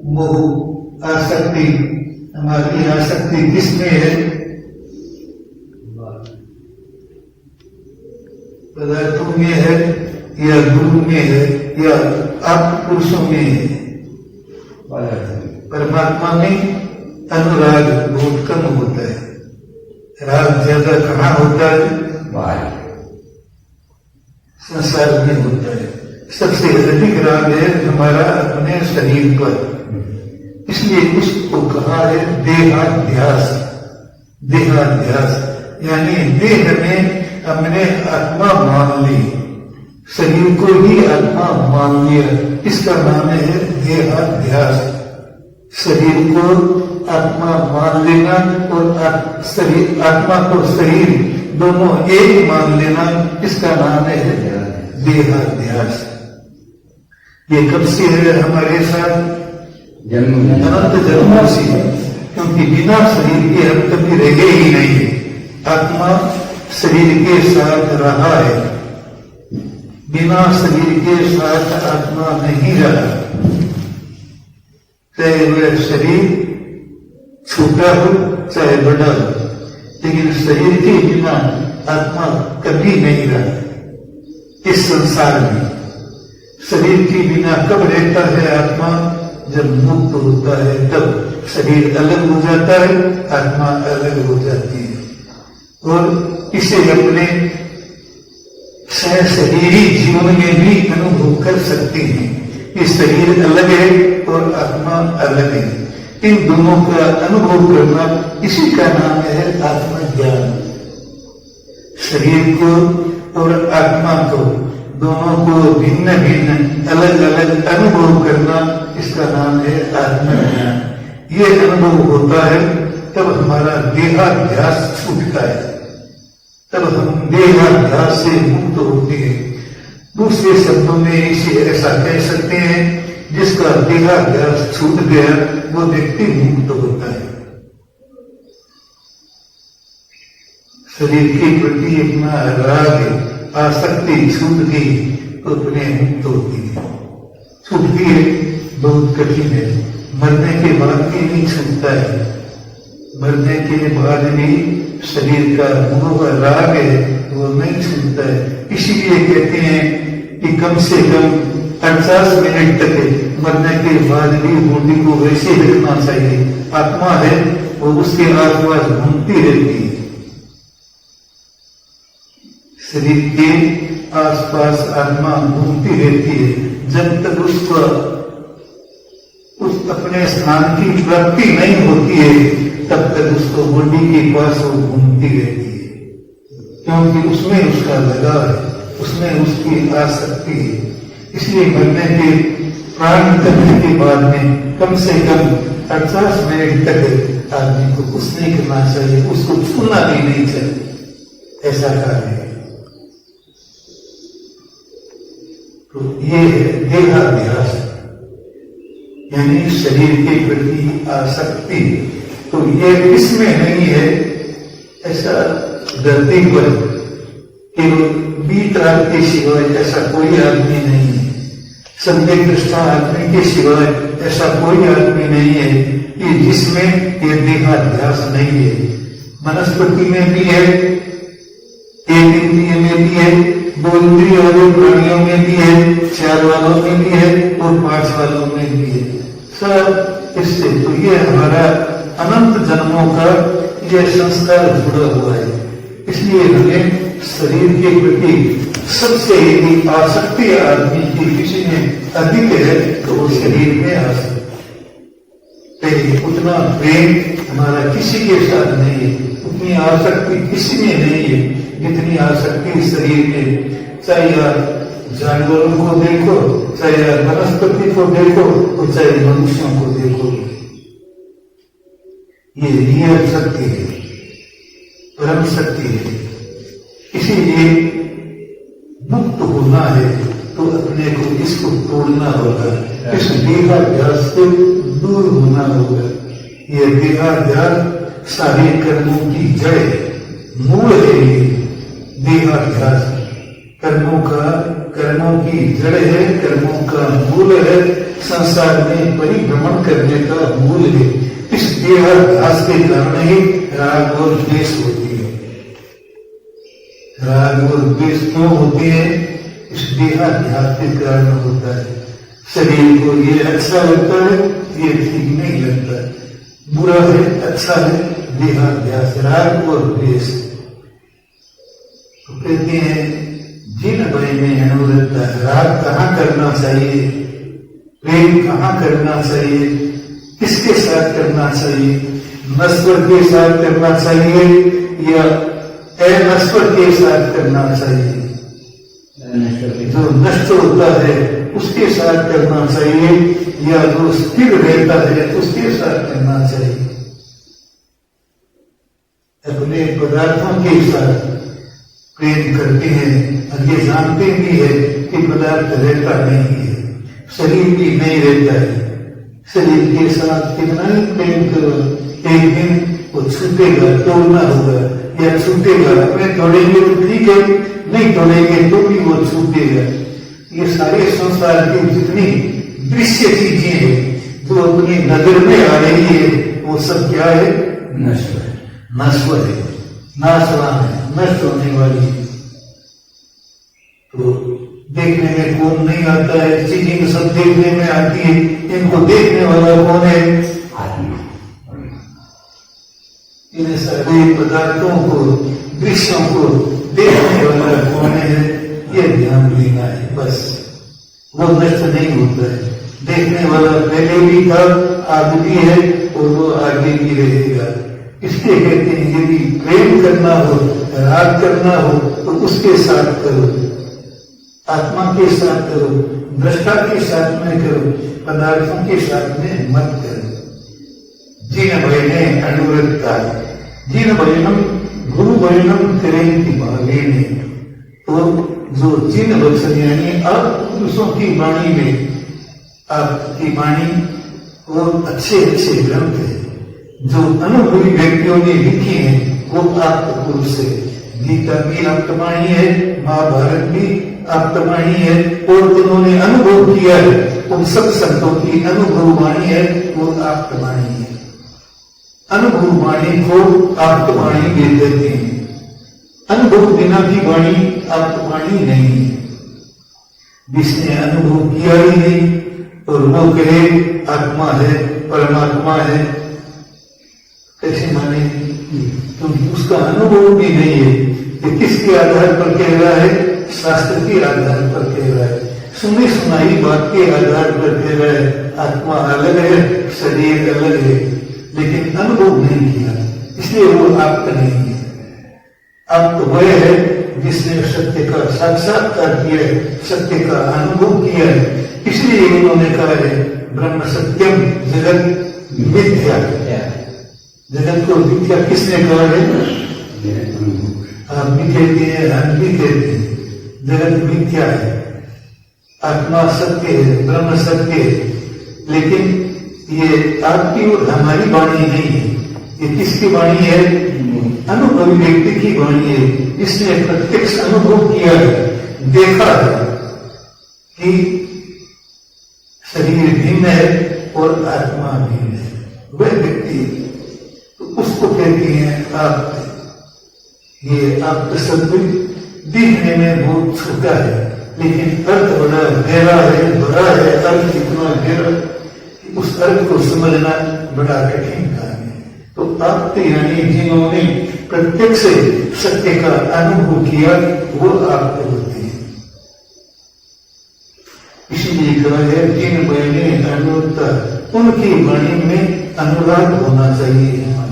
मोह आसक्ति, हमारी आसक्ति किसमें है? पदार्थों में है या गुरु में है या आप पुरुषों में है? परमात्मा में अनुराग बहुत कम होता है, राग ज्यादा कहाँ होता है? संसार में होता है। सबसे अधिक राग है हमारा अपने शरीर पर, इसलिए उसको कहा है देहाध्यास। देहाध्यास यानी देह में हमने आत्मा मान ली, शरीर को ही आत्मा मान लिया, इसका नाम है देहाध्यास। शरीर को आत्मा मान लेना और शरीर आत्मा को शरीर दोनों एक मान लेना, इसका नाम है देहाध्यास। ये कब से है हमारे साथ? अनंत जन्मों से, क्योंकि बिना शरीर के हम कभी रहे ही नहीं। आत्मा शरीर के साथ रहा है, बिना शरीर के साथ आत्मा नहीं रहा। चाहे वह शरीर छोटा हो चाहे बड़ा हो, लेकिन शरीर के बिना आत्मा कभी नहीं रहा इस संसार में। शरीर के बिना कब रहता है आत्मा? जब मुक्त होता है, तब शरीर अलग हो जाता है, आत्मा अलग हो जाती है। और इसे अपने शरीरी जीवन में भी अनुभव कर सकते हैं कि शरीर अलग है और आत्मा अलग है। इन दोनों का अनुभव करना, इसी का नाम है आत्मज्ञान। शरीर को और आत्मा को, दोनों को भिन्न भिन्न अलग अलग अनुभव करना, इसका नाम है आत्मज्ञान। ये अनुभव होता है तब हमारा देहाध्यास छूटता है, तब हम देहाध्यास से मुक्त होते हैं। दूसरे शब्दों में इसे ऐसा कह सकते हैं, जिसका देहाध्यास छूट गया वो व्यक्ति मुक्त होता है। शरीर के प्रति अपना राग आसक्ति छूट गई तो अपने मुक्त होती है। छूटती है, बहुत कठिन है। मरने के बाद भी नहीं छूटता है। मरने के बाद भी शरीर का मोह राग है वो नहीं छूटता है। इसीलिए कहते हैं कि कम से कम 50 मिनट तक मरने के बाद भी बॉडी को वैसे रखना चाहिए। आत्मा है वो उसके आसपास घूमती रहती है, शरीर के आसपास आत्मा घूमती रहती है। जब तक उसको उस अपने स्थान की प्राप्ति नहीं होती है, तब तक उसको बॉडी के पास वो घूमती रहती है, क्योंकि उसमें उसका लगाव है, उसमें उसकी आसक्ति है। इसलिए मरने के प्राण करने के बाद में कम से कम 50 मिनट तक आदमी को कुछ नहीं करना चाहिए, उसको छूना भी नहीं चाहिए, ऐसा कार्य है। तो ये है देहाध्यास, यानी शरीर के प्रति आसक्ति। तो ये किसमें नहीं है? ऐसा धरती पर केवल बीतराग के सिवाय ऐसा कोई आदमी नहीं है, संदेह दृष्टा आदमी के सिवाय ऐसा कोई आदमी नहीं है कि जिसमें ये देहाध्यास नहीं है। वनस्पति में भी है, एक इंद्रिय में भी है, 2 इंद्रिय वाले प्राणियों में भी है, 4 वालों में भी है और 5 वालों में भी है। सब इससे तो ये हमारा अनंत जन्मों का ये संस्कार जुड़ा हुआ है। इसलिए हमें शरीर के प्रति सबसे यदि आसक्ति आदमी की किसी में अधिक है तो वो शरीर में आसक्ति, उतना प्रेम हमारा किसी के साथ नहीं है, उतनी आसक्ति किसी में नहीं है जितनी आसक्ति शरीर में। चाहे आप जानवरों को देखो, चाहे आप वनस्पति को देखो और चाहे मनुष्यों को देखो, ये रियल शक्ति है, परम शक्ति है। इसीलिए मुक्त होना है तो अपने को इसको तोड़ना होगा, इस देहाध्यास से दूर होना होगा। यह देहाध्यास सारे कर्मों की जड़ मूल है। देहाध्यास कर्मों का कर्मों की जड़ है, कर्मों का मूल है, संसार में परिभ्रमण करने का मूल है। इस देहाध्यास के कारण ही राग और द्वेष होती है। राग और द्वेष क्यों होती है? इस देहाध्यास के कारण होता है। शरीर को ये अच्छा लगता है, ये ठीक नहीं लगता, बुरा है, अच्छा है, देहाध्यास, राग और द्वेष। तो कहते हैं जिन भय में अनुरक्त, राग कहाँ करना चाहिए, प्रेम कहाँ करना चाहिए, किसके साथ करना चाहिए? नश्वर के साथ करना चाहिए या अनश्वर के साथ करना चाहिए? जो नष्ट होता है उसके साथ करना चाहिए या जो स्थिर रहता है उसके साथ करना चाहिए? अपने पदार्थों के साथ प्रेम करते हैं और ये जानते भी है कि पदार्थ रहता नहीं है, शरीर भी नहीं रहता है। शरीर के साथ कितना ही प्रेम करो, एक दिन वो छूटेगा, तोड़ना होगा या छूटेगा। अपने तोड़ेंगे तो ठीक है, नहीं तोड़ेंगे तो भी वो छूटेगा। ये सारे संसार की जितनी दृश्य चीजें हैं जो अपनी नजर में आ रही है वो सब क्या है? नश्वर है, नश्वर है, नाशवान है, नष्ट होने वाली है। तो देखने में कौन नहीं आता है? चीजें सब देखने में आती है, इनको देखने वाला कौन है? आत्मा। इन सारे पदार्थों को, दृश्यों को देखने वाला कौन है? ये ध्यान देना है बस। वो नष्ट नहीं होता है, देखने वाला पहले भी था, आज भी है और वो आगे भी रहेगा। इसलिए कहते हैं यदि प्रेम करना हो, राग करना हो तो उसके साथ करो, आत्मा के साथ करो, दृष्टा के साथ में करो, पदार्थों के साथ में मत करो। जिन भयने अनुरक्ता, जिन भयनम गुरु भयनम करेंगे भागे। तो जो जिन वचन यानी अब पुरुषों की वाणी में, आपकी वाणी वो अच्छे अच्छे ग्रंथ है जो अनुभवी व्यक्तियों ने लिखी है, वो आप्त पुरुष है। गीता भी आप्तवाणी है, महाभारत भी आप्तवाणी है, और उन्होंने अनुभव किया है, उन सब संतों की अनुभव वाणी है, वो आप्तवाणी है। अनुभव वाणी को आप्तवाणी दे देते हैं। अनुभव बिना की वाणी आप्तवाणी नहीं है। जिसने अनुभव किया ही नहीं और वो कहे आत्मा है, परमात्मा है, कैसे माने? तो उसका अनुभव भी नहीं है। ये किसके आधार पर कह रहा है? शास्त्र के आधार पर कह रहा है, सुनी सुनाई बात के आधार पर कह रहा है। आत्मा अलग है, शरीर अलग है, लेकिन अनुभव नहीं किया, इसलिए वो आप्त नहीं है। आप्त वह है जिसने सत्य का साक्षात्कार किया है, सत्य का अनुभव किया है। इसलिए उन्होंने कहा है ब्रह्म सत्यम जगत मिथ्या। जगत को मिथ्या किसने कहा है? आप भी कहते हैं, हम भी कहते हैं, जगत मिथ्या है, आत्मा सत्य है, ब्रह्म सत्य है। लेकिन ये आपकी और हमारी वाणी नहीं है, ये किसकी वाणी है? अनुभवी व्यक्ति की वाणी है। इसने प्रत्यक्ष अनुभव किया है, देखा है कि शरीर भिन्न है और आत्मा भिन्न है। वह व्यक्ति, तो उसको कहते हैं आप। ये आपका शब्द दिखने में बहुत छोटा है, लेकिन अर्थ बड़ा गहरा है, बड़ा है। अर्थ इतना गहरा, उस अर्थ को समझना बड़ा कठिन काम है। तो आप यानी जिन्होंने प्रत्यक्ष सत्य का अनुभव किया, वो आपको होते हैं। इसलिए कहा है जिन बहने अनुरक्ता, उनकी वाणी में अनुराग होना चाहिए हमारे।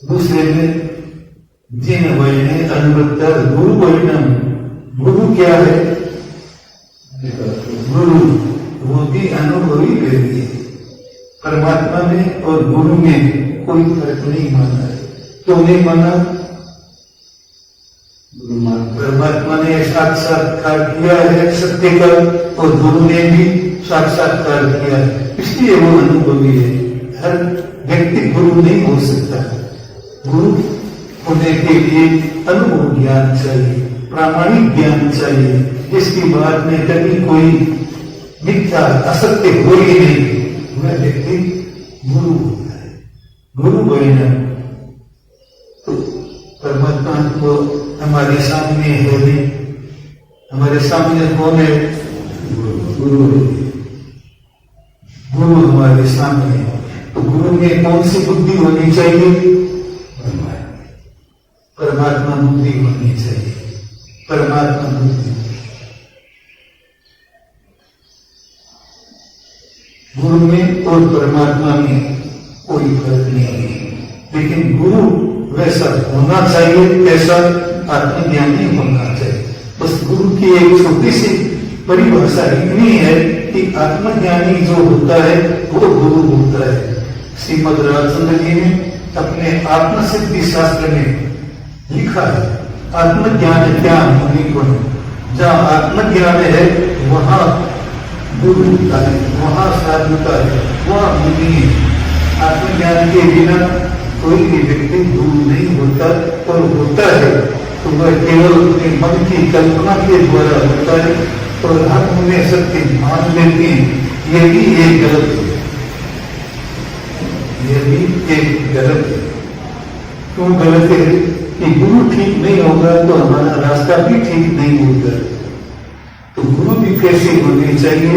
दूसरे में जिन बहने अनुरक्ता गुरु बहनम। गुरु क्या है? गुरु वो भी अनुभवी व्यक्ति है। परमात्मा में और गुरु में कोई फर्क नहीं माना है। क्यों नहीं माना? परमात्मा ने साक्षात्कार किया है सत्य का, और गुरु ने भी साक्षात्कार किया, इसलिए वो अनुभवी है। हर व्यक्ति गुरु नहीं हो सकता। गुरु होने के लिए अनुभव ज्ञान चाहिए। प्रामाणिक ज्ञान चाहिए, जिसकी बात में कभी कोई मिथ्या असत्य हो ही नहीं, वह व्यक्ति गुरु होता है। गुरु बना तो परमात्मा को हमारे सामने है नहीं, हमारे सामने कौन है? गुरु है। गुरु हमारे सामने है, तो गुरु में कौन सी बुद्धि होनी चाहिए? परमात्मा बुद्धि होनी चाहिए, परमात्मा बुद्धि। गुरु में और परमात्मा में कोई फर्क नहीं है, लेकिन गुरु वैसा होना चाहिए, कैसा? आत्मज्ञानी होना चाहिए। बस गुरु की एक छोटी सी परिभाषा इतनी है कि आत्मज्ञानी जो होता है वो गुरु होता है। श्रीमद् रामचंद्र जी ने अपने आत्मसिद्धि शास्त्र में लिखा है, आत्मज्ञान ज्ञान मुनि गुण। जहाँ आत्मज्ञान है वहाँ गुरु है, वहाँ साधुता है, वहाँ मुनि है। आत्मज्ञान के बिना कोई भी व्यक्ति गुरु नहीं होता, और होता है तो वह केवल अपने मन की कल्पना के द्वारा होता है, और हम उन्हें सत्य मान लेते हैं। ये भी एक गलत है, ये भी एक गलत है। क्यों गलत है? कि गुरु ठीक नहीं होगा तो हमारा रास्ता भी ठीक नहीं होगा। तो गुरु भी कैसे होने चाहिए?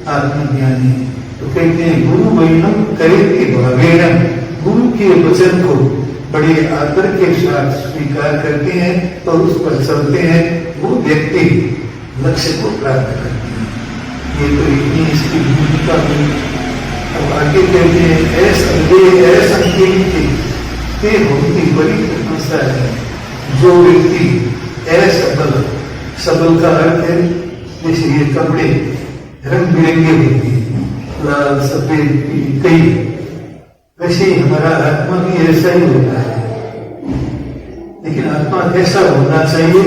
आत्मज्ञानी। तो कहते हैं गुरु वैनम करेति भावेनम, गुरु के वचन को बड़े आदर के साथ स्वीकार करते हैं और उस पर चलते हैं, वो व्यक्ति लक्ष्य को प्राप्त करते हैं। ये तो इतनी इसकी भूमिका हुई। अब आगे कहते हैं ऐसा ये बहुत ही बड़ी प्रशंसा है। जो व्यक्ति असबल, सबल का अर्थ है जैसे ये कपड़े रंग बिरंगे होते हैं, लाल सफेद कई, वैसे ही हमारा आत्मा भी ऐसा ही होता है। लेकिन आत्मा ऐसा होना चाहिए,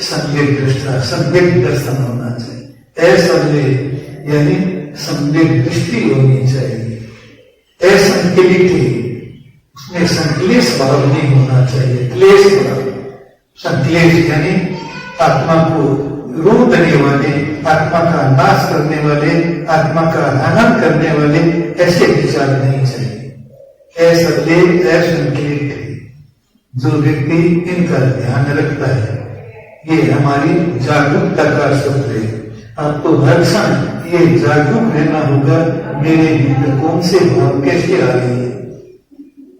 सम्यक दृष्टा, सम्यक दर्शन होना चाहिए। असम्यक यानी सम्यक दृष्टि होनी चाहिए। असंकलित, उसमें संक्लेश भाव नहीं होना चाहिए। क्लेश भाव, संक्लेश यानी आत्मा को रोक देने वाले, आत्मा का नाश करने वाले, आत्मा का हनन करने वाले ऐसे विचार नहीं चाहिए। असंकलित, असंकलित जो व्यक्ति इनका ध्यान रखता है, ये हमारी जागरूकता का सूत्र है। आपको हर क्षण ये जागरूक रहना होगा, मेरे भीतर कौन से भाव कैसे आ रही है,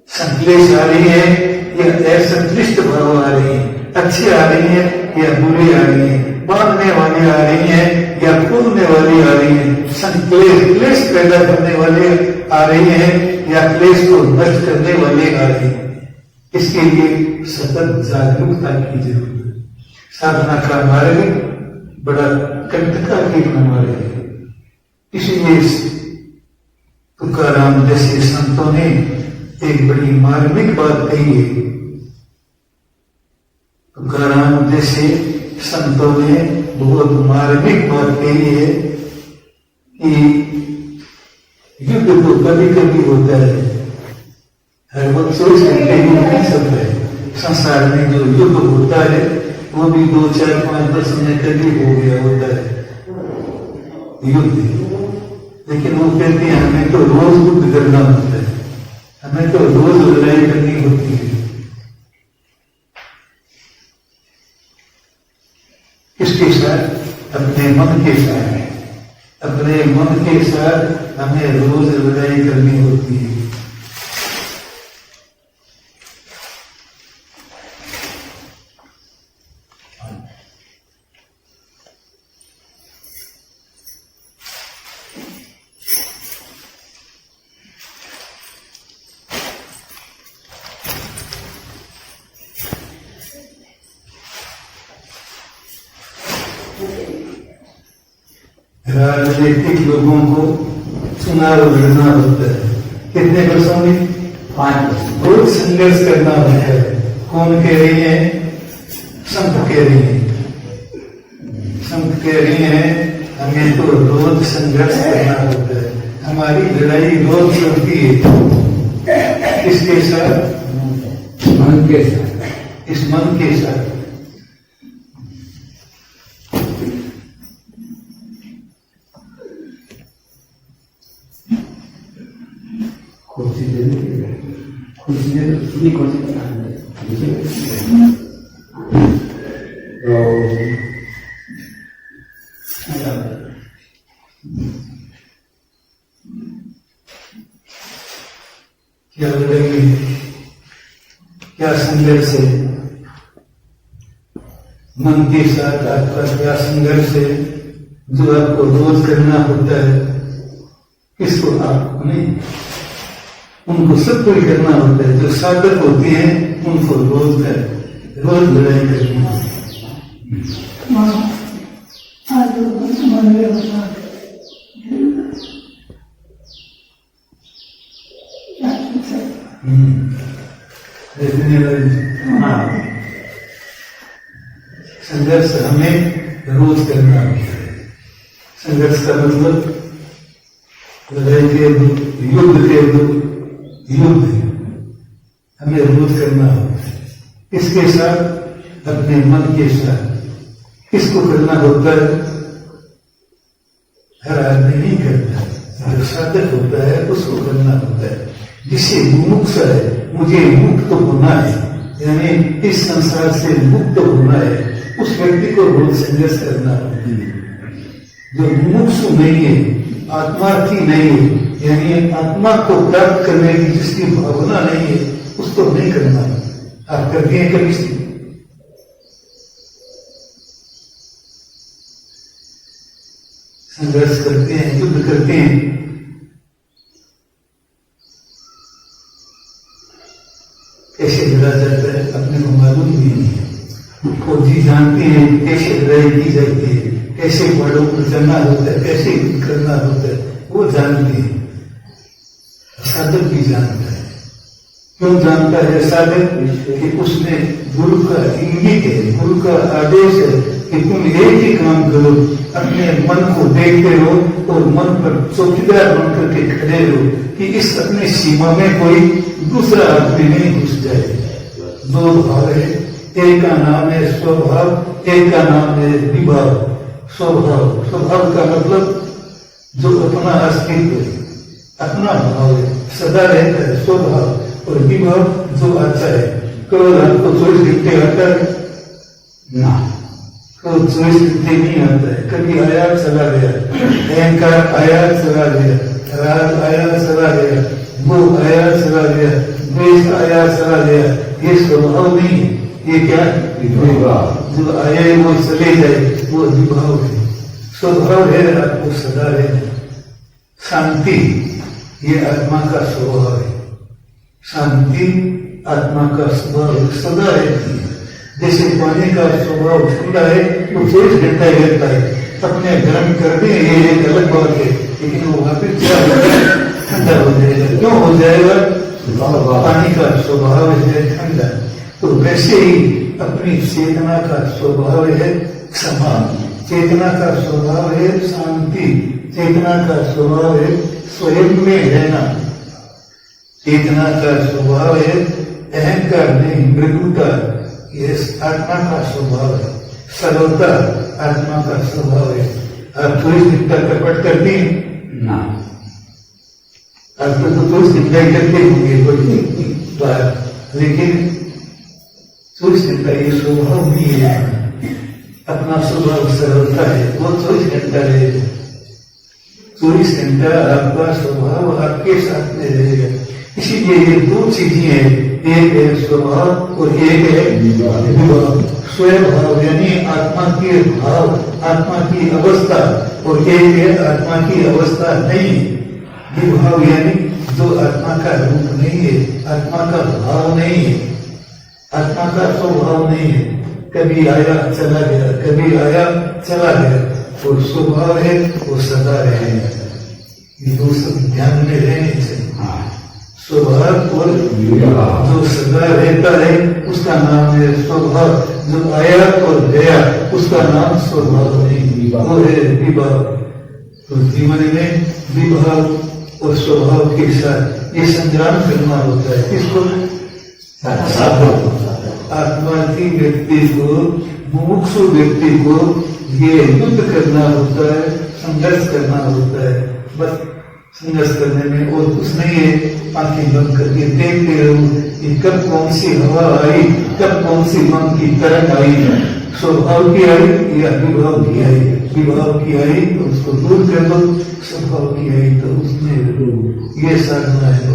संक्लेश आ रही है या असंतुष्ट भाव आ रही है, अच्छी आ रही है या बुरी आ रही है, बांधने वाली आ रही है या खोलने वाली आ रही है, संक्लेश क्लेश पैदा करने वाले आ रही है या क्लेश को नष्ट करने वाले आ रही है। इसके लिए सतत जागरूकता की जरूरत है। साधना का मार्ग बड़ा कंटकाकीर्ण मार्ग है। इसलिए तुकाराम जैसे संतों ने एक बड़ी मार्मिक बात कही है। तुकाराम जैसे संतों ने बहुत मार्मिक बात कही है कि युद्ध तो कभी कभी होता है, हर वक्त 24 घंटे युद्ध नहीं चलता है। संसार में जो युद्ध होता है वो भी 2, 4, 5, 10 मिनट कभी हो गया होता है युद्ध। लेकिन वो कहते हैं हमें तो रोज युद्ध करना होता है, हमें तो रोज लड़ाई करनी होती है। किसके साथ? अपने मन के साथ। अपने मन के साथ हमें रोज लड़ाई करनी होती है। राजनीतिक लोगों को चुनाव लड़ना होता है। कितने वर्षों में? 5 वर्ष। बहुत संघर्ष करना होता है। कौन कह रही है? संत कह रही है। संत कह रही है हमें तो रोज संघर्ष करना होता है, हमारी लड़ाई रोज चलती है। किसके साथ? मन के साथ। इस मन के साथ कुर्सी दे दीजिए, कुर्सी दे दो, नहीं कुर्सी क्या लड़ेंगे, क्या संघर्ष है मन के साथ, आपका क्या संघर्ष है जो आपको रोज करना होता है। किसको? आपको नहीं, उनको सबको ही करना होता है। जो साधक होते हैं उनको रोज लड़ाई करनी होती है। संघर्ष हमें रोज करना होता है। संघर्ष का मतलब लड़ाई के युद्ध के युद्ध हमें रोज करना होता है। किसके साथ? अपने मन के साथ। किसको करना होता है? हर आदमी नहीं करता, जो साधक होता है उसको करना होता है। जिससे मुमुक्षा है, मुझे मुक्त होना है, यानी इस संसार से मुक्त होना है, उस व्यक्ति को रोज संघर्ष करना होता है। जो मुमुक्षु नहीं है, आत्मार्थी नहीं है, यानी आत्मा को प्राप्त करने की जिसकी भावना नहीं है, उसको नहीं करना। आप करते हैं कभी से? संघर्ष करते हैं, युद्ध करते हैं। कैसे लड़ा जाता है अपने को मालूम नहीं है। फौजी जानते हैं कैसे लड़ाई की जाती है, कैसे बड़ों को चलना होता है, कैसे युद्ध करना होता है, वो जानते हैं। साधक भी जानता है। क्यों जानता है साधक? कि उसने गुरु का इंगित है, गुरु का आदेश है कि तुम एक ही काम करो, अपने मन को देखते रहो और मन पर चौकीदार बन करके खड़े रहो कि इस अपनी सीमा में कोई दूसरा आदमी नहीं घुस जाए। दो भाव है, एक का नाम है स्वभाव, एक का नाम है विभाव। स्वभाव, स्वभाव का मतलब जो अपना अस्तित्व है, अपना भाव है, सदा रहता है स्वभाव। और विभाव जो आता है, केवल आपको 24 घंटे आता है ना, केवल 24 घंटे नहीं आता है। कभी आया चला गया, अहंकार आया चला गया, राग आया चला गया, मोह आया चला गया, द्वेष आया चला गया। ये स्वभाव नहीं है, ये क्या विभाव। जो आए वो चले जाए, वो विभाव है। स्वभाव है आपको सदा रहना। शांति ये आत्मा का स्वभाव है। शांति आत्मा का स्वभाव सदा रहती है। जैसे पानी का स्वभाव ठंडा है, वो 24 घंटा रहता है। अपने गर्म कर दे ये एक अलग बात है, लेकिन वो वापिस क्या ठंडा हो जाएगा। क्यों हो जाएगा? पानी का स्वभाव है ठंडा। तो वैसे ही अपनी चेतना का स्वभाव है क्षमा, चेतना का स्वभाव है शांति, चेतना का स्वभाव है स्वयं में रहना, चेतना का स्वभाव है अहंकार नहीं मृदुता, ये आत्मा का स्वभाव है। सरलता आत्मा का स्वभाव है। आप 24 घंटा कपट करती ना, आप तो 24 घंटा ही करते होंगे कोई बात, लेकिन 24 घंटा ये स्वभाव नहीं है। अपना स्वभाव सरलता है, वो 24 घंटा रहेगा। 24 घंटा आपका स्वभाव आपके साथ में रहेगा। इसीलिए ये दो चीजें हैं, एक है स्वभाव और एक है विभाव। स्वयं भाव यानी आत्मा के भाव, आत्मा की अवस्था, और एक है आत्मा की अवस्था नहीं। विभाव यानी जो आत्मा का रूप नहीं है, आत्मा का भाव नहीं है, आत्मा का स्वभाव नहीं है। कभी आया चला गया, कभी आया चला गया। और स्वभाव है वो सदा रहेगा। ये दो सब ध्यान में रहने चाहिए। स्वभाव और जो सदा रहता है उसका नाम है स्वभाव। जो आया और गया उसका नाम स्वभाव नहीं, वो है विभाव। तो जीवन में विभाव और स्वभाव के साथ ये संग्राम करना होता है। किसको? आत्मार्थी व्यक्ति को, मुमुक्षु व्यक्ति को ये युद्ध करना होता है, संघर्ष करना होता है। बस संघर्ष करने में और कुछ नहीं है। आंखें बंद करके देखते रहो कि कब कौन सी हवा आई, कब कौन सी मन की तरंग आई, स्वभाव की आई या विभाव की आई। विभाव की आई तो उसको दूर कर दो, स्वभाव की आई तो उसमें रहो। ये साधना है। तो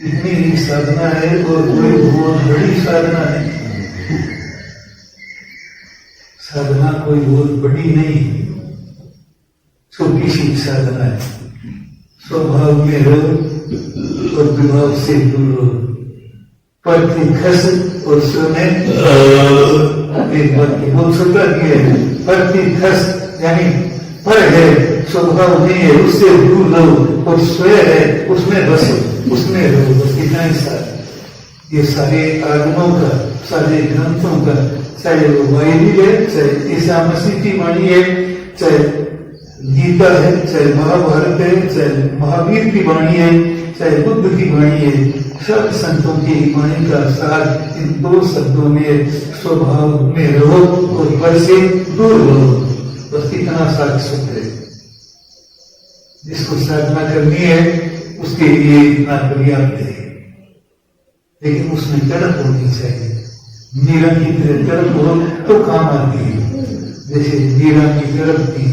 कितनी ही साधना है और कोई बहुत बड़ी साधना है। साधना कोई बहुत बड़ी नहीं, छोटी सी साधना है। स्वभाव में रहो और विभाव से दूर रहो। पर की खस और सोने एक बात की बहुत छोटा किया है। पर की खस यानी पर है, स्वभाव नहीं है, उससे दूर रहो। और स्वयं है, उसमें बसो, उसमें रहो। बस इतना ही सारा। ये सारे आगमों का, सारे ग्रंथों का, चाहे वो बाइबिल है, चाहे ईसा मसीह की वाणी है, चाहे गीता है, चाहे महाभारत है, चाहे महावीर की वाणी है, चाहे बुद्ध की वाणी है, सब संतों की वाणी का सार इन दो शब्दों में स्वभाव में रहो और पर से दूर रहो। बस इतना सार सूत्र है। जिसको साधना करनी है उसके लिए इतना पर्याप्त है, लेकिन उसमें तड़प होनी चाहिए। मीरा की तरह तड़प हो तो काम आती है। जैसे मीरा की तड़प थी,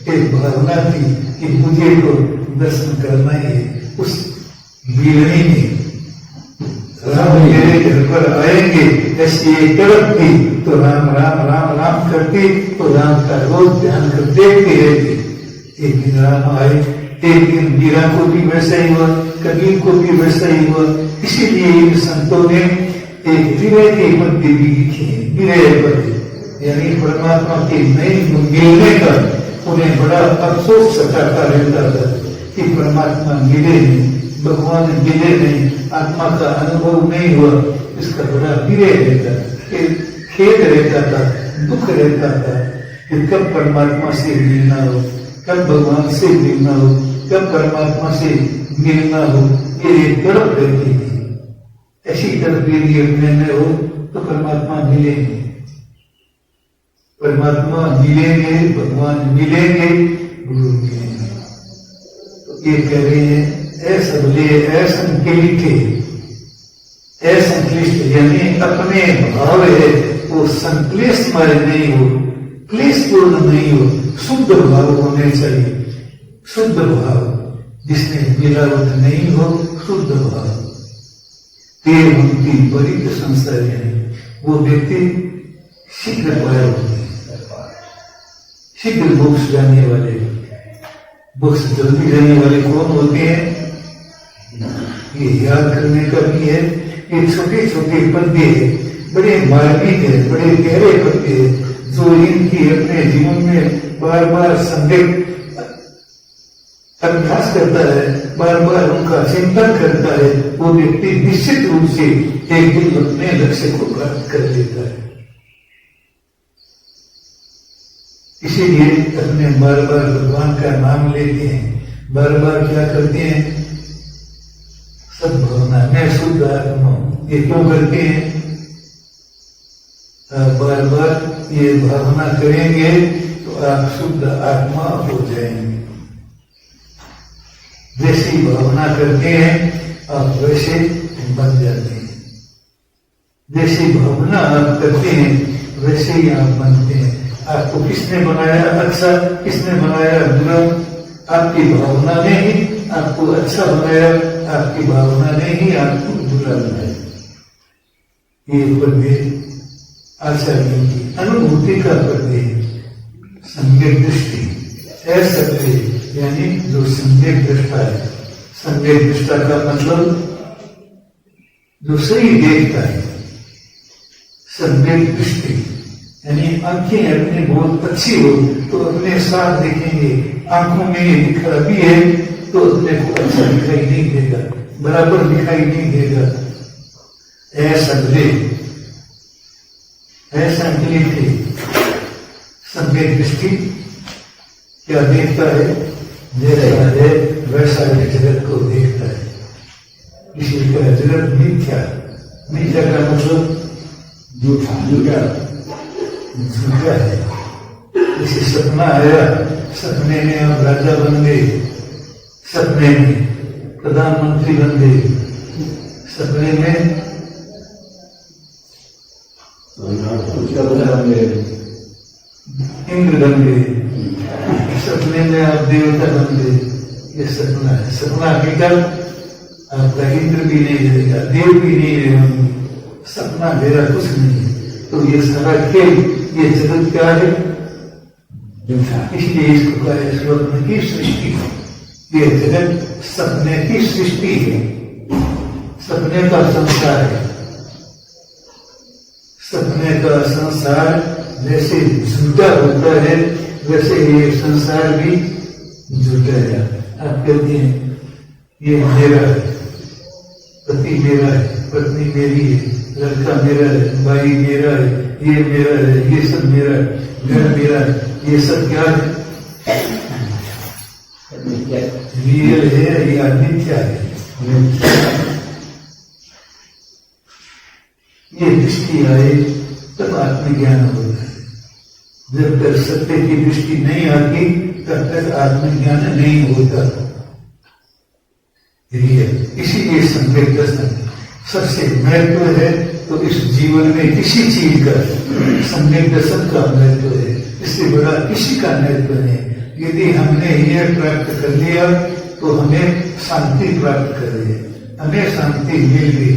एक भावना थी कि मुझे तो दर्शन करना है। उस मीरणी में राम मेरे घर पर आएंगे ऐसी एक तड़प थी, तो राम राम राम राम करते तो राम का रोज ध्यान कर देखते रहते। एक दिन राम आए, एक दिन मीरा को भी वैसा ही हुआ, कबीर को भी वैसा ही हुआ। इसीलिए इन संतों ने एक विरह की पद्य भी लिखी है। विरह पद्य यानी परमात्मा के नहीं मिलने का उन्हें बड़ा अफसोस सताता रहता था कि परमात्मा मिले नहीं, भगवान मिले नहीं, आत्मा का अनुभव नहीं हुआ। इसका बड़ा विरह रहता, खेद रहता था, दुख रहता था कि कब परमात्मा से मिलना हो, कब भगवान से मिलना हो, कब परमात्मा से मिलना हो। ये एक तड़प रहती थी। ऐसी तड़प यदि अपने में हो तो परमात्मा मिलेंगे, परमात्मा मिलेंगे, भगवान मिलेंगे, गुरु मिलेंगे। तो ये कह रहे हैं असबले असंक्लिष्ट यानी अपने भाव है वो संक्लेशमय नहीं हो, क्लेशपूर्ण नहीं हो, शुद्ध भाव होने चाहिए। शुद्ध भाव जिसमें मिलावट नहीं हो, शुद्ध भाव। देव मुक्ति बड़ी संसार है, वो व्यक्ति शीघ्र पाया होते हैं, शीघ्र मोक्ष जाने वाले। मोक्ष जल्दी जाने वाले कौन होते हैं? ये याद करने का भी है। ये छोटे छोटे पद्य है, बड़े मार्मिक है, बड़े गहरे पद्य है, जो इनकी अपने जीवन में बार बार संदिग्ध अभ्यास करता है, बार बार उनका चिंतन करता है, वो व्यक्ति निश्चित रूप से एक दिन अपने लक्ष्य को प्राप्त कर लेता है। इसीलिए अपने बार बार भगवान का नाम लेते हैं, बार बार क्या करते हैं? सद्भावना मैं शुद्ध आत्मा। ये क्यों करते हैं? बार बार ये भावना करेंगे तो आप शुद्ध आत्मा हो जाएंगे। जैसी भावना करते हैं आप वैसे बन जाते हैं। जैसी भावना आप करते हैं वैसे ही आप बनते हैं। आपको किसने बनाया अच्छा, किसने बनाया बुरा? आपकी भावना ने ही आपको अच्छा बनाया, आपकी भावना ने ही आपको बुरा बनाया। ये पद्य आचार्यों की अनुभूति का पद्य है। सम्यक दृष्टि ऐसा यानी जो सम्यक दृष्टा है। सम्यक दृष्टा का मतलब जो सही देखता है। सम्यक दृष्टि यानी आंखें अपनी बहुत अच्छी हो तो अपने साथ देखेंगे, आंखों में खराबी है तो अपने को अच्छा दिखाई नहीं देगा, बराबर दिखाई नहीं देगा। ऐसा थे सम्यक दृष्टि क्या देखता है? जैसा है वैसा जगत को देखता है। इसलिए जगत मिथ्या। मिथ्या का मतलब झूठा है। जैसे सपना आया, सपने में आप राजा बन गए, सपने में प्रधानमंत्री बन गए, सपने में इंद्र बन गए, सपने में आप देवता बन गए। ये सपना है। सपना हकीकत आपका इंद्र भी नहीं रहेगा, देव भी नहीं रहेगा, सपना मेरा कुछ नहीं है। तो ये सारा खेल, ये जगत क्या है? इसलिए इसको कहा है स्वप्न की सृष्टि। ये जगत सपने की सृष्टि है, सपने का संसार है। सपने का संसार जैसे झूठा होता है, वैसे ये संसार भी झूठा है। आप कहते हैं ये मेरा है, पति मेरा है, पत्नी मेरी है, लड़का मेरा है, भाई मेरा है, ये मेरा है, ये सब मेरा है, घर मेरा है। ये सब क्या है? रियल है या मिथ्या है? ये दृष्टि आए तब आत्मज्ञान होता है। जब तक सत्य की दृष्टि नहीं आती तब तक आत्मज्ञान नहीं होता। इसीलिए सम्यक दर्शन सबसे महत्व है। तो इस जीवन में किसी चीज का सम्यक दर्शन का महत्व है, इससे बड़ा किसी का महत्व नहीं। यदि हमने यह प्राप्त कर लिया तो हमें शांति प्राप्त कर ली, हमें शांति मिल गई।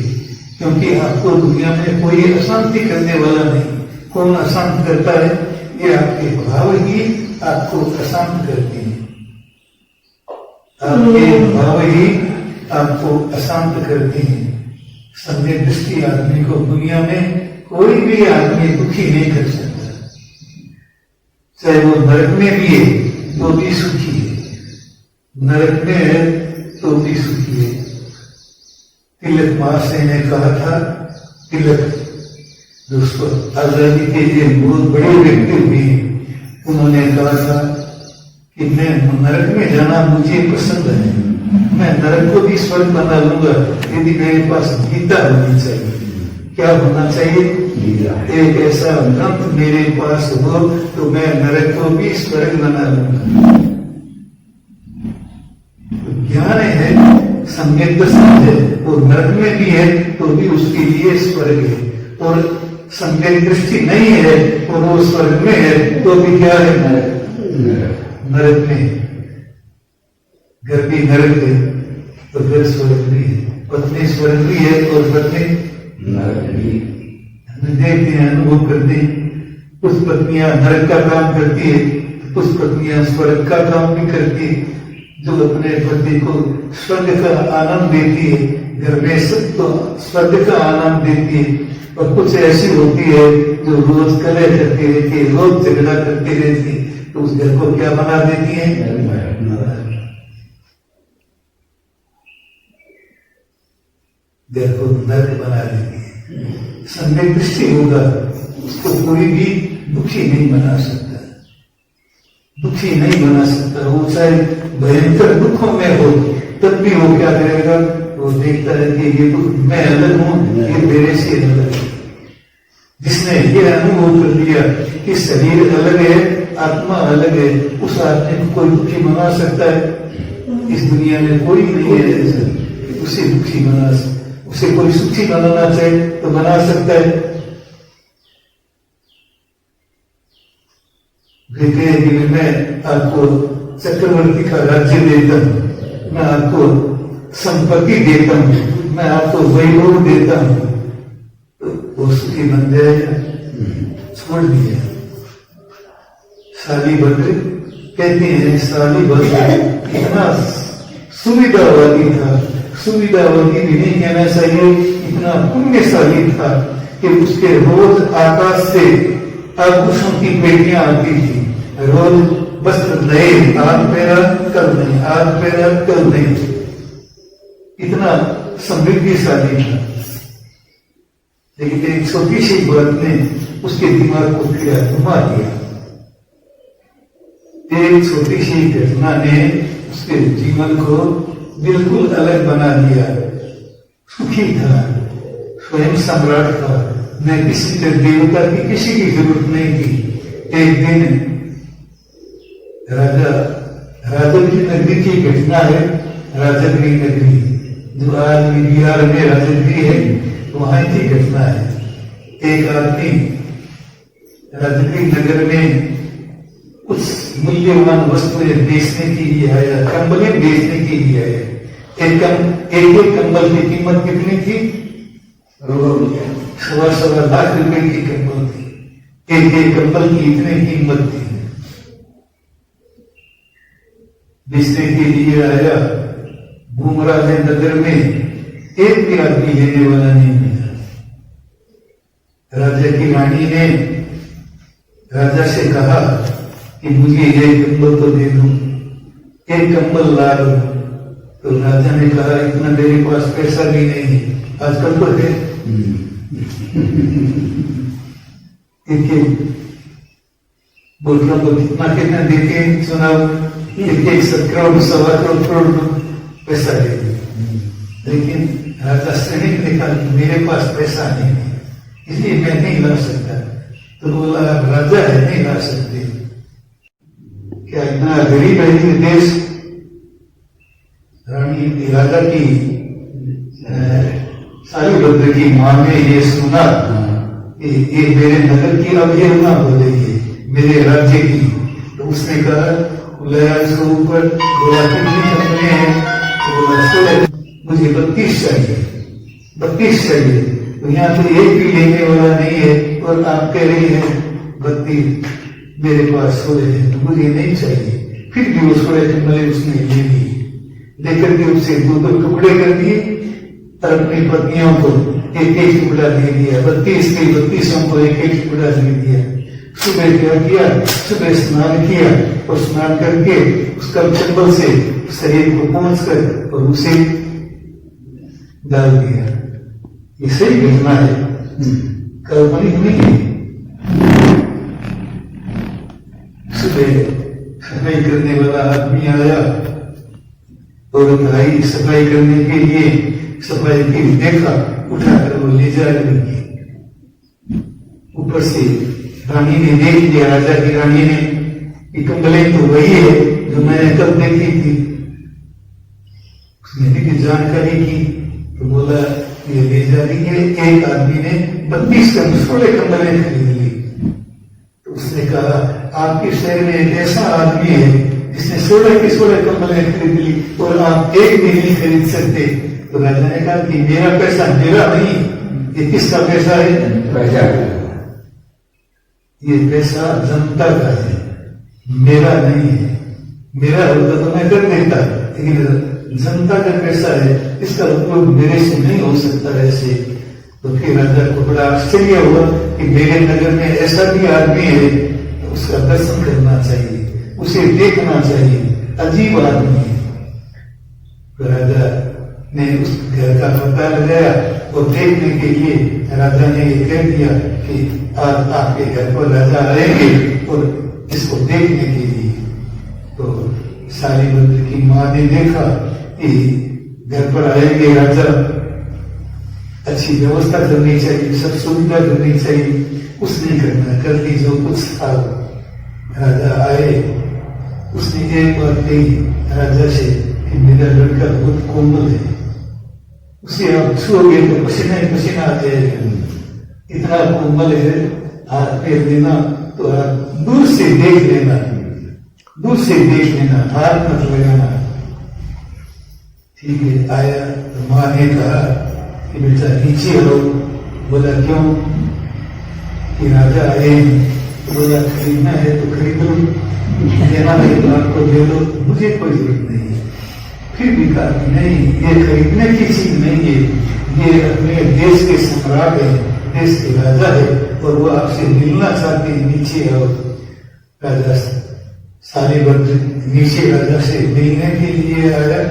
क्योंकि आपको दुनिया में कोई अशांति करने वाला नहीं। कौन अशांत करता है? ये आपके भाव ही आपको अशांत करते हैं। आपके भाव ही आपको अशांत करते हैं। सम्यक दृष्टि आदमी को दुनिया में कोई भी आदमी दुखी नहीं कर सकता। चाहे वो नरक में भी है तो भी सुखी है, नरक में है तो भी सुखी है। तिलक महाशय ने कहा था, तिलक दोस्तों आजादी के लिए बहुत बड़े व्यक्ति हुए, उन्होंने कहा था कि मैं नरक में जाना मुझे पसंद है, मैं नरक को भी स्वर्ग बना लूंगा यदि मेरे पास गीता होनी चाहिए। क्या होना चाहिए? एक ऐसा ग्रंथ मेरे पास हो तो मैं नरक को भी स्वर्ग बना लूंगा। ज्ञान है, सम्यक दर्शन है, और नरक में भी है तो भी उसके लिए स्वर्ग है। और सम्यक दृष्टि नहीं है और वो स्वर्ग में है तो भी क्या है? नरक में। घर भी नरक है तो घर स्वर्ग भी है, पत्नी स्वर्ग भी है और पत्नी नरक भी। हम देखते हैं, अनुभव करते हैं, कुछ पत्नियां नरक का काम करती है, कुछ पत्नियां स्वर्ग का काम भी करती है। जो अपने पति को स्वर्ग का आनंद देती है, घर में सब तो स्वर्ग का आनंद देती है। और कुछ ऐसी होती है जो रोज कलह करती रहती है, रोज झगड़ा करती रहती है, तो उस घर को क्या बना देती है? घर को नरक बना देती है। सम्यक दृष्टि होगा उसको कोई भी दुखी नहीं बना सकता, दुखी नहीं बना सकता। वो चाहे भयंकर दुखों में हो तब भी वो क्या करेगा? वो देखता है कि ये दुख मैं अलग हूं, ये मेरे से अलग है। जिसने ये अनुभव कर लिया कि शरीर अलग है, आत्मा अलग है, उस आदमी को कोई दुखी बना सकता है? इस दुनिया में कोई नहीं है उसे दुखी बना सकता। उसे कोई सुखी बनाना चाहे तो बना सकता है। कहते हैं कि मैं आपको चक्रवर्ती का राज्य देता हूं, मैं आपको संपत्ति देता हूं, मैं आपको वैभव देता हूं, तो वो सुखी बन जाएगा? छोड़ दिया। साली भद्र कहते हैं, साली भद्र इतना सुविधावादी था, सुविधावादी भी नहीं कहना चाहिए, इतना पुण्यशाली था कि उसके रोज आकाश से आभूषण की पेटियां आती थी। रोज वस्त्र नए, आज पहना कल नहीं, आज पहना कल नहीं। इतना समृद्धिशाली था। लेकिन एक छोटी सी बात ने उसके दिमाग को घुमा दिया। एक छोटी सी घटना ने उसके जीवन को बिल्कुल अलग बना दिया। सुखी था, स्वयं सम्राट था, मैं किसी देवता की किसी की जरूरत नहीं थी। एक दिन राजा राजगीर नगरी की घटना है। राजगीर नगरी जो आज बिहार में राजगीर है, वहां की घटना है। एक आदमी राजगीर नगर में कुछ मूल्यवान वस्तुएं बेचने के लिए आया, कंबलें बेचने के लिए आया। एक कंबल की कीमत कितनी थी? 1.25 लाख रुपए की कंबल थी। एक कंबल की इतनी कीमत थी। बेचने के लिए आया। घूमराज नगर में एक भी आदमी लेने वाला नहीं मिला। राजा की रानी ने राजा से कहा कि मुझे एक कंबल तो दे दो, एक कंबल ला दो। तो राजा ने कहा इतना मेरे पास पैसा भी नहीं है, आजकल तो है। बोलता तो कितना देते चुनाव, एक 7 करोड़ 1.25 करोड़ पैसा दे दे। लेकिन राजा सैनिक ने कहा मेरे पास पैसा नहीं है, इसलिए मैं नहीं ला सकता। तो बोला राजा है, नहीं ला सकते। क्या इतना गरीब है ये देश? रानी राजा की सारीभद्र की मां ने ये सुना कि ये मेरे नगर की अवहेलना हो रही है, मेरे राज्य की। तो उसने कहा बुलाया उसको ऊपर, बोला कितनी कंपनी है? तो बोला मुझे 32 चाहिए, 32 चाहिए। तो यहाँ तो एक भी लेने वाला नहीं है और आप कह रही है 32, मेरे पास 16 है, तो मुझे नहीं चाहिए। फिर भी वो 16 कंबलें उसने ले ली, लेकर के उससे 2 टुकड़े कर दिए और अपनी पत्नियों को एक टुकड़ा दे दिया। 32 को एक टुकड़ा दे दिया। सुबह क्या किया? सुबह स्नान किया और स्नान करके उसका चंबल से शरीर को पहुंच कर और उसे डाल दिया। ये सही घटना है, काल्पनिक नहीं है। सुबह सफाई करने वाला आदमी आया और भाई सफाई करने के लिए सफाई की देखा, उठाकर वो ले जा रही। ऊपर से रानी ने देख लिया, राजा की रानी ने, कि कंबलें तो वही है जो मैंने कल देखी थी। उसने भी जानकारी की तो बोला ये ले जा रही है। एक आदमी ने 16 कंबलें खरीद ली। तो उसने कहा आपके शहर में एक ऐसा आदमी है जिसने 16 कंबलें खरीद ली और आप एक भी नहीं खरीद सकते। तो राजा ने कहा कि मेरा पैसा मेरा नहीं, ये किसका पैसा है? ये पैसा जनता का है, मेरा नहीं है। मेरा होता तो मैं कर देता, लेकिन जनता का पैसा है, इसका उपयोग मेरे से नहीं हो सकता ऐसे। तो फिर राजा को बड़ा आश्चर्य हुआ कि मेरे नगर में ऐसा भी आदमी है, तो उसका दर्शन करना चाहिए, उसे देखना चाहिए, अजीब आदमी है। तो राजा ने उस घर का पता लगाया और देखने के लिए राजा ने ये कह दिया कि आज आपके घर पर राजा आएंगे और इसको देखने के लिए। तो सारीभद्र की मां ने देखा कि घर पर आएंगे राजा, अच्छी व्यवस्था करनी चाहिए, सब सुविधा करनी चाहिए। उसने करना कर दी जो कुछ था। राजा आए, उसने एक बात कही राजा से कि मेरा लड़का बहुत कोमल है, उसे आप छुओगे तो पसीना पसीना आ जाएगा, इतना कोमल है, हाथ पैर देना तो आप दूर से देख लेना, दूर से देख लेना, हाथ मत लगाना। ठीक है, आया तो मां ने कहा कि बेटा नीचे आओ। बोला क्यों? कि राजा आए। तो बोला खरीदना है तो खरीद लो, लेना है तो आपको दे दो, मुझे कोई जरूरत नहीं है। फिर भी कहा नहीं, ये खरीदने की चीज नहीं है, ये अपने देश के सम्राट है, देश के राजा है और वो आपसे मिलना चाहते हैं, नीचे आओ। राजा सारीभद्र नीचे राजा से मिलने के लिए आया।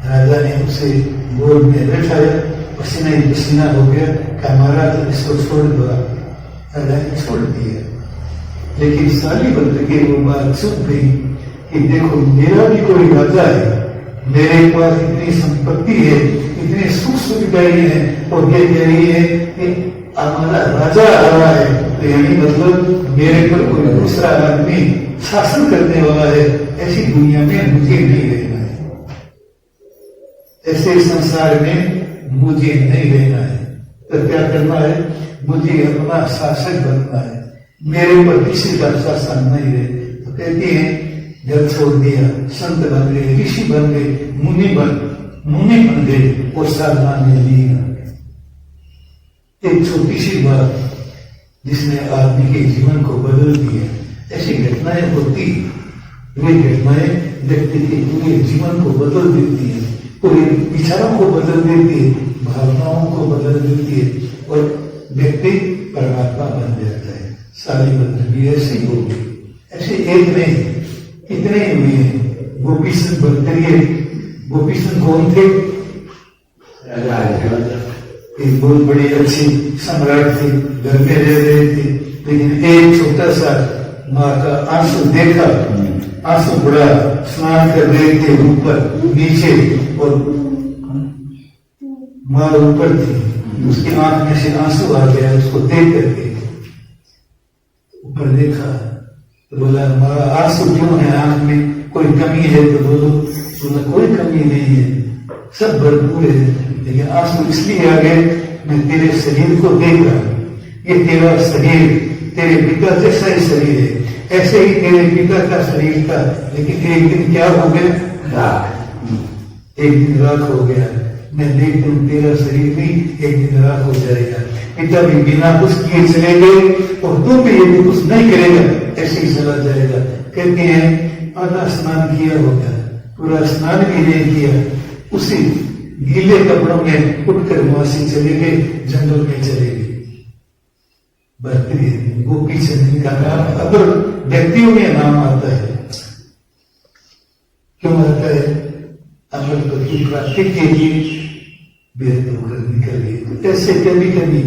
राजा ने उसे गोद में बैठाया, पसीना ही पसीना हो गया। कहा महाराज इसको छोड़ दो। राजा ने छोड़ दिया, लेकिन सारीभद्र की वो बात चुप गई कि देखो मेरा भी कोई राजा है, मेरे पास इतनी संपत्ति है, इतनी सुख सुविधाएं हैं और ये कह रही है कि हमारा राजा आ रहा है, तो यानी मतलब मेरे पर कोई दूसरा आदमी शासन करने वाला है, ऐसी दुनिया में मुझे नहीं रहना है, ऐसे संसार में मुझे नहीं रहना है। तो क्या करना है? मुझे अपना शासक बनना है, मेरे पर किसी का शासन नहीं है। तो कहती है जब छोड़ दिया, संत बन गए, ऋषि बन गए, मुनि बन गए, और साधना में लीन। एक छोटी सी बात जिसने आदमी के जीवन को बदल दिया। ऐसी घटनाएं होती, वे घटनाएं व्यक्ति के पूरे जीवन को बदल देती है, पूरे विचारों को बदल देती है, भावनाओं को बदल देती है, और व्यक्ति परमात्मा बन जाता है। सारी बंधन भी ऐसी होगी, ऐसे एक नहीं कितने हुए हैं। गोपीचंद बर्तरिये, गोपीचंद कौन थे? एक बहुत बड़े अच्छे सम्राट थे, घर में रह रहे थे, लेकिन एक छोटा सा माँ का आंसू देखा, आंसू पड़ा, स्नान कर रहे थे ऊपर नीचे, और माँ ऊपर थी, उसकी आंख में से आंसू आ गया। उसको देख करके ऊपर देखा तो बोला, माँ आंसू क्यों है आंख में, कोई कमी है तो बोलो। बोला कोई कमी नहीं है, सब भरपूर है, लेकिन आंसू इसलिए आ गए, मैं तेरे शरीर को देख रहा हूं, ये तेरा शरीर तेरे पिता जैसा ही शरीर है, ऐसे ही तेरे पिता का शरीर था, लेकिन एक दिन क्या हो गया? एक दिन राख हो गया। मैं देख दूं तेरा शरीर भी एक दिन राख हो जाएगा, पिता भी बिना कुछ किए चले गए, और तू भी यदि कुछ नहीं करेगा ऐसे ही चला जाएगा। कहते हैं आधा स्नान किया होगा, पूरा स्नान भी नहीं किया, उसी गीले कपड़ों में उठकर वहां से चले गए, जंगल में चले गए। गोपीचंद का नाम अब व्यक्तियों में नाम आता है, क्यों आता है? अमर पति प्राप्ति के लिए वेद होकर निकले। तो ऐसे कभी कभी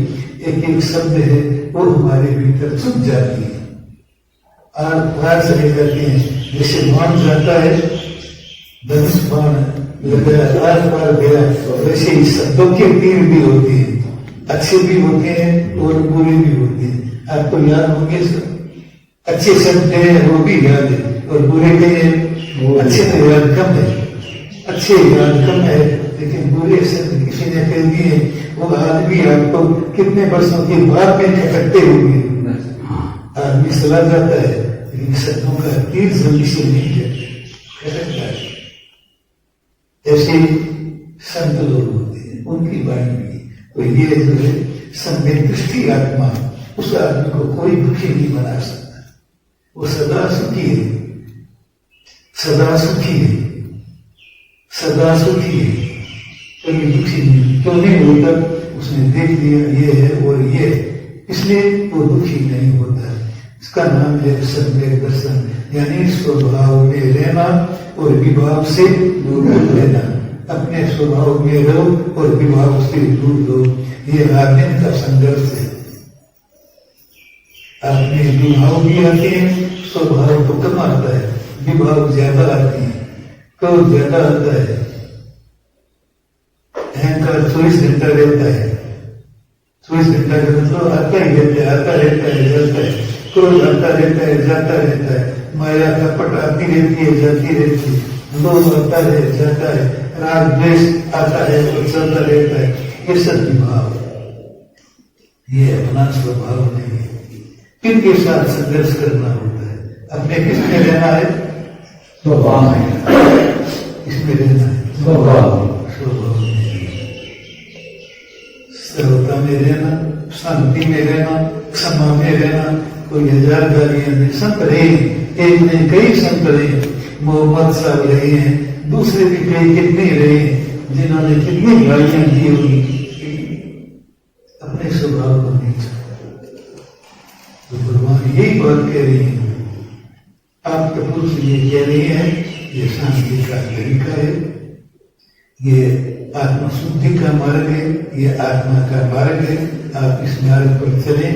एक एक शब्द है वो हमारे भीतर छुप जाती है, और बाहर चले जाते हैं। जैसे बाण जाता है, धनुष बाण आर पार गया, वैसे ही शब्दों के तीर भी होते हैं, अच्छे भी होते हैं और बुरे भी होते हैं। आपको याद होंगे सब, अच्छे शब्द हैं वो भी याद है, और बुरे के अच्छे तो याद कम है, अच्छे याद कम है, लेकिन बुरे शब्द किसी ने कह दिए, वो आदमी आपको कितने वर्षों के बाद में खटकते होंगे, आदमी चला जाता है, लेकिन शब्दों का तीर जल्दी से नहीं खटकता है। ऐसे संत लोग होते हैं, उनकी वाणी में तो ये जो है संवेदृष्टि आत्मा, उस आदमी को कोई दुखी नहीं बना सकता, वो सदा सुखी है, सदा सुखी है, सदा सुखी है, कोई दुखी नहीं। क्यों नहीं होता? उसने देख लिया ये है और ये, इसलिए वो दुखी नहीं होता। इसका नाम है सम्यक दर्शन, यानी स्वभाव में रहना और विभाव से दूर रहना। अपने स्वभाव में रहो और विभाव से दूर रहो, ये आत्म का संघर्ष है। अपने विभाव भी आते हैं, स्वभाव तो कम आता है, विभाव ज्यादा आती है, क्रोध ज्यादा आता है, अहंकार 24 घंटा रहता है, 24 घंटा का मतलब आता ही रहता है, आता रहता है, जाता है, क्रोध आता रहता है, जाता रहता है, माया कपट आती रहती है, जाती रहती है, लोभ आता है, जाता है, राग द्वेष आता है और चलता रहता है, ये सब विभाव, ये अपना स्वभाव नहीं है। किनके साथ संघर्ष करना होता है? अपने किसमें रहना है? स्वभाव में, किसमें रहना है? स्वभाव में, सरलता में रहना, शांति में रहना, क्षमा में रहना। कोई 1000 गालियां नहीं, संत रहे, एक नहीं कई संत रहे, मोहम्मद साहब रहे हैं, दूसरे भी कई कितने रहे हैं, जिन्होंने कितनी गालियां दी होगी, अपने स्वभाव को नहीं छोड़ा। तो भगवान यही बात कह रही है, आपके पुरुष ये कह रही है, ये शांति का तरीका है, ये आत्मा शुद्धि का मार्ग है, ये आत्मा का मार्ग है। आप इस मार्ग पर चलें,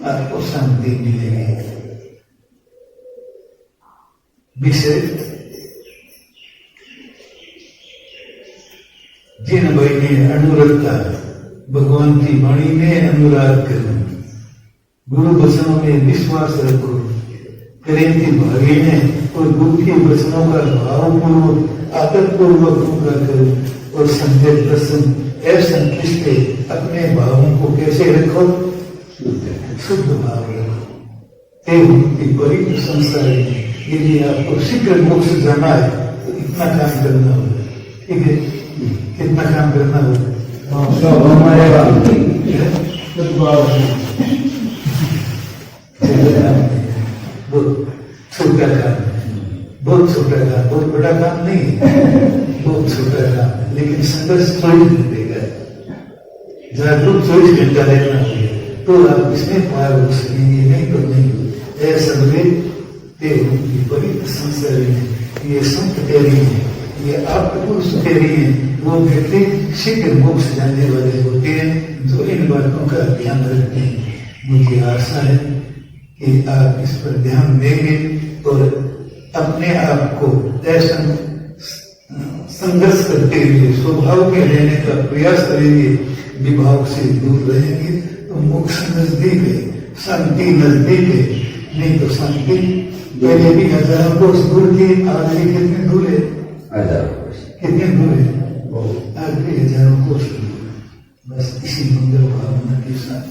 आपको शांति मिलेगी। विषय जिन भाई ने अनुरक्ता भगवान की वाणी में अनुराग करो, गुरु वचनों में विश्वास रखो, क्रांति भागी ने और दुखी वचनों का भावपूर्वक आदरपूर्वक पूरा करो और संजय प्रसन्न असंतुष्ट अपने भावों को कैसे रखो, शुद्ध भाव रखो। ते मुक्ति पवित्र संसार है। यदि आपको शीघ्र मोक्ष जाना है तो इतना काम करना होगा। ठीक है, कितना काम करना होगा? बहुत छोटा काम है, बहुत छोटा काम, बहुत बड़ा काम नहीं है, बहुत छोटा काम है, लेकिन संघर्ष 24 घंटे का है। जागरूक 24 घंटा रहना होगा तो आप इसमें पार हो सकेंगे, नहीं तो नहीं। ऐसा पवित्र संसार है, ये संत कह रही है, ये आप पुरुष कह रही है। वो व्यक्ति शीघ्र मोक्ष जाने वाले होते हैं जो इन बातों का ध्यान रखते हैं। मुझे आशा है कि आप इस पर ध्यान देंगे और अपने आप को ऐसा संघर्ष करते हुए स्वभाव के रहने का प्रयास करेंगे, विभाग से दूर रहेंगे तो मोक्ष नजदीक है, शांति नजदीक है। नहीं तो शांति पहले भी हजारों कोस दूर थी, आज भी कितने दूर है? कितने दूर है? आज भी हजारों कोस दूर। बस इसी मंगल भावना के साथ